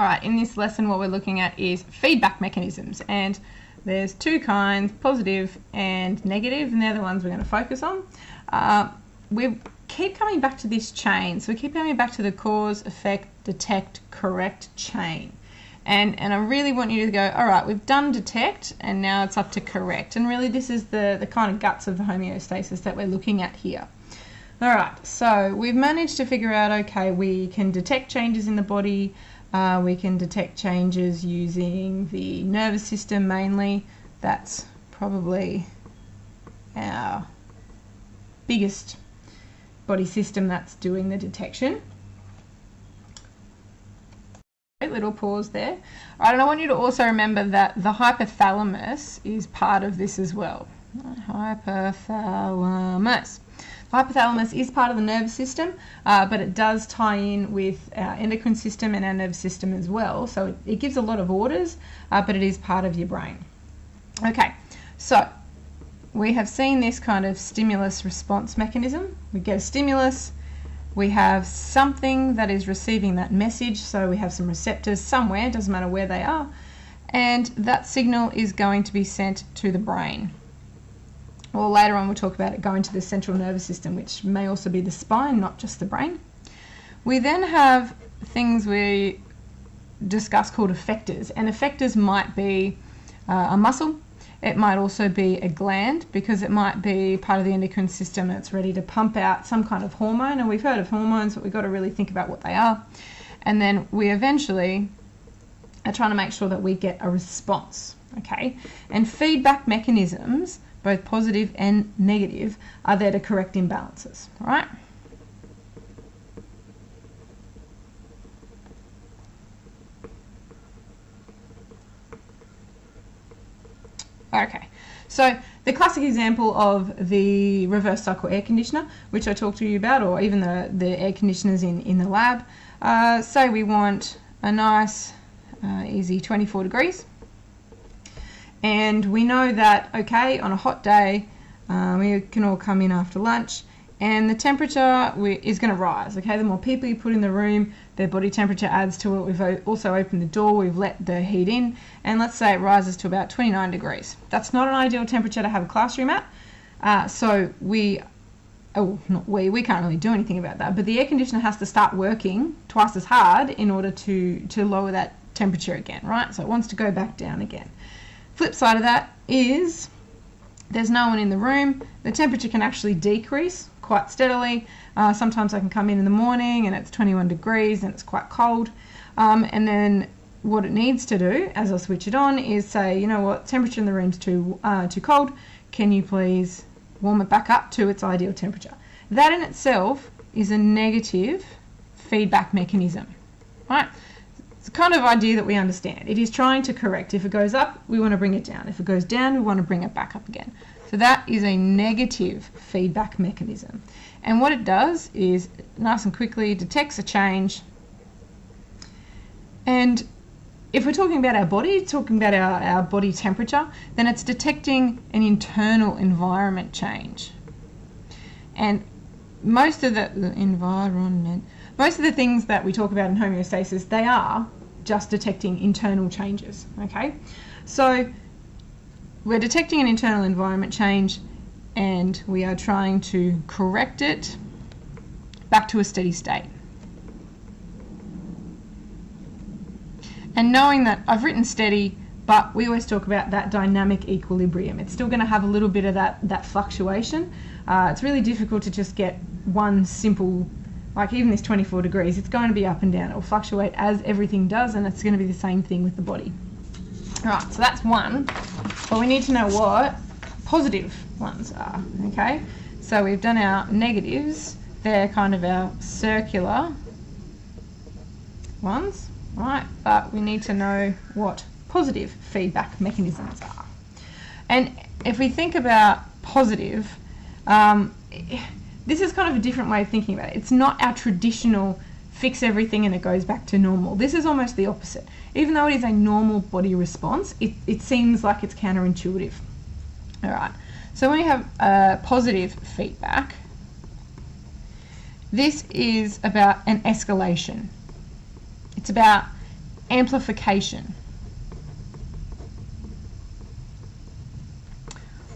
All right, in this lesson what we're looking at is feedback mechanisms, and there's two kinds, positive and negative, and they're the ones we're going to focus on. We keep coming back to this chain, so we keep coming back to the cause, effect, detect, correct chain. And I really want you to go, all right, we've done detect and now it's up to correct. And really this is the kind of guts of the homeostasis that we're looking at here. All right, so we've managed to figure out, okay, we can detect changes in the body. We can detect changes using the nervous system mainly. That's probably our biggest body system that's doing the detection. Little pause there. All right, and I want you to also remember that the hypothalamus is part of this as well. Hypothalamus. The hypothalamus is part of the nervous system, but it does tie in with our endocrine system and our nervous system as well. So it gives a lot of orders, but it is part of your brain. Okay, so we have seen this kind of stimulus response mechanism. We get a stimulus. We have something that is receiving that message, so we have some receptors somewhere, doesn't matter where they are, and that signal is going to be sent to the brain. Or later on we'll talk about it going to the central nervous system, which may also be the spine, not just the brain. We then have things we discuss called effectors, and effectors might be a muscle. It might also be a gland, because it might be part of the endocrine system that's ready to pump out some kind of hormone. And we've heard of hormones, but we've got to really think about what they are. And then we eventually are trying to make sure that we get a response, okay? And feedback mechanisms, both positive and negative, are there to correct imbalances, all right? Okay, so the classic example of the reverse cycle air conditioner, which I talked to you about, or even the air conditioners in the lab, say we want a nice, easy 24 degrees. And we know that, okay, on a hot day, we can all come in after lunch, and the temperature is going to rise, okay? The more people you put in the room, their body temperature adds to it. We've also opened the door, we've let the heat in, and let's say it rises to about 29 degrees. That's not an ideal temperature to have a classroom at, so we can't really do anything about that, but the air conditioner has to start working twice as hard in order to lower that temperature again, right? So it wants to go back down again. Flip side of that is there's no one in the room. The temperature can actually decrease quite steadily. Sometimes I can come in the morning and it's 21 degrees and it's quite cold. And then what it needs to do, as I switch it on, is say, you know what, temperature in the room's too cold. Can you please warm it back up to its ideal temperature? That in itself is a negative feedback mechanism, right? It's the kind of idea that we understand. It is trying to correct. If it goes up, we want to bring it down. If it goes down, we want to bring it back up again. So that is a negative feedback mechanism. And what it does is, nice and quickly, detects a change. And if we're talking about our body, talking about our body temperature, then it's detecting an internal environment change. And most of the things that we talk about in homeostasis, they are just detecting internal changes, okay? So we're detecting an internal environment change and we are trying to correct it back to a steady state. And knowing that I've written steady, but we always talk about that dynamic equilibrium. It's still going to have a little bit of that fluctuation. It's really difficult to just get one simple, like even this 24 degrees, it's going to be up and down. It will fluctuate as everything does, and it's going to be the same thing with the body. All right, so that's one, but we need to know what positive ones are, okay? So we've done our negatives. They're kind of our circular ones, right? But we need to know what positive feedback mechanisms are. And if we think about positive, this is kind of a different way of thinking about it. It's not our traditional fix everything and it goes back to normal. This is almost the opposite. Even though it is a normal body response, it seems like it's counterintuitive. All right, so when we have positive feedback, this is about an escalation. It's about amplification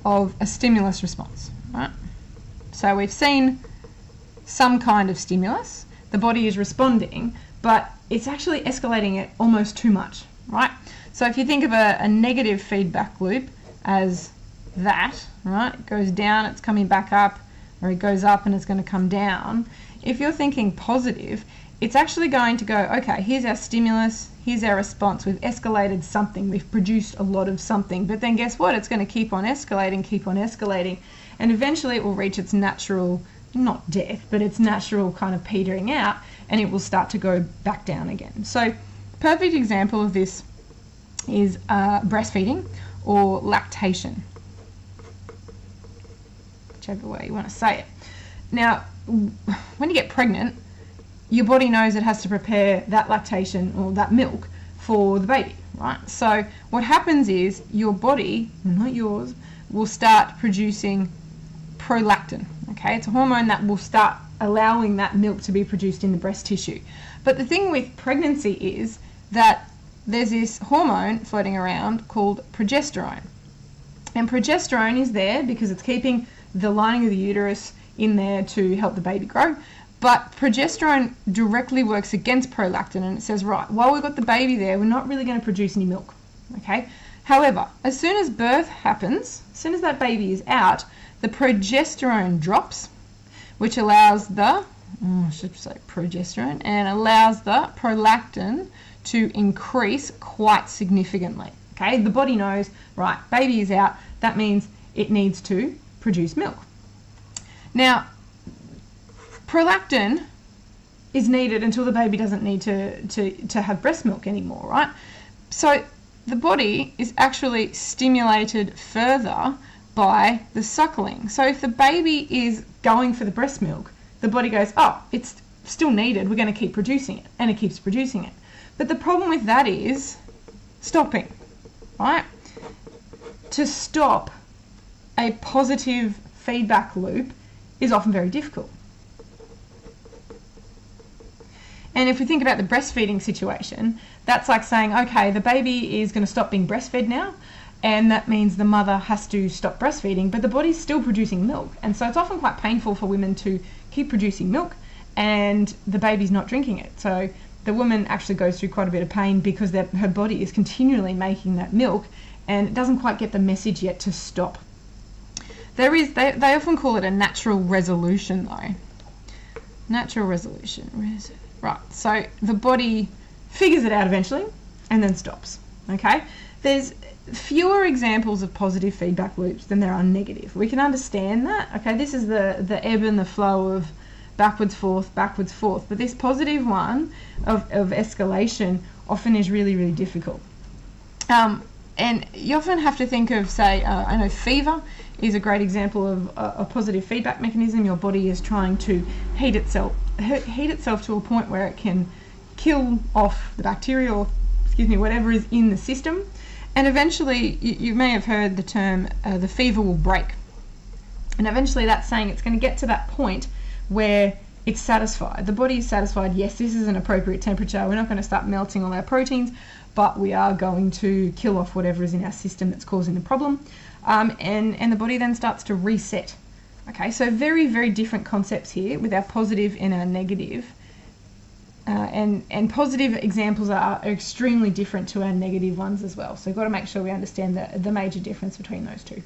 of a stimulus response, right? So we've seen some kind of stimulus, the body is responding, but it's actually escalating it almost too much, right? So if you think of a negative feedback loop as that, right? It goes down, it's coming back up, or it goes up and it's going to come down. If you're thinking positive, it's actually going to go, okay, here's our stimulus, here's our response, we've escalated something, we've produced a lot of something, but then guess what? It's going to keep on escalating, and eventually it will reach its natural, not death, but its natural kind of petering out, and it will start to go back down again. So, perfect example of this is breastfeeding or lactation, whichever way you want to say it. Now, when you get pregnant, your body knows it has to prepare that lactation or that milk for the baby, right? So what happens is your body, not yours, will start producing prolactin, okay? It's a hormone that will start allowing that milk to be produced in the breast tissue. But the thing with pregnancy is that there's this hormone floating around called progesterone. And progesterone is there because it's keeping the lining of the uterus in there to help the baby grow. But progesterone directly works against prolactin, and it says, right, while we've got the baby there, we're not really going to produce any milk, okay? However, as soon as birth happens, as soon as that baby is out, the progesterone drops, which allows the, I should say progesterone, and allows the prolactin to increase quite significantly, okay? The body knows, right, baby is out, that means it needs to produce milk. Now, prolactin is needed until the baby doesn't need to have breast milk anymore, right? So the body is actually stimulated further by the suckling. So if the baby is going for the breast milk, the body goes, oh, it's still needed, we're going to keep producing it, and it keeps producing it. But the problem with that is stopping, right? To stop a positive feedback loop is often very difficult. And if we think about the breastfeeding situation, that's like saying, okay, the baby is going to stop being breastfed now, and that means the mother has to stop breastfeeding, but the body's still producing milk. And so it's often quite painful for women to keep producing milk and the baby's not drinking it. So the woman actually goes through quite a bit of pain because her body is continually making that milk and it doesn't quite get the message yet to stop. They often call it a natural resolution though. Natural resolution. Right, so the body figures it out eventually and then stops, okay? There's fewer examples of positive feedback loops than there are negative. We can understand that, okay? This is the ebb and the flow of backwards, forth, but this positive one of escalation often is really, really difficult. And you often have to think of, say, I know fever is a great example of a positive feedback mechanism. Your body is trying to heat itself to a point where it can kill off the bacteria or, whatever is in the system. And eventually, you may have heard the term, the fever will break. And eventually that's saying it's going to get to that point where it's satisfied. The body is satisfied, yes, this is an appropriate temperature. We're not going to start melting all our proteins, but we are going to kill off whatever is in our system that's causing the problem. And the body then starts to reset. Okay, so very, very different concepts here with our positive and our negative. And positive examples are extremely different to our negative ones as well. So we've got to make sure we understand the major difference between those two.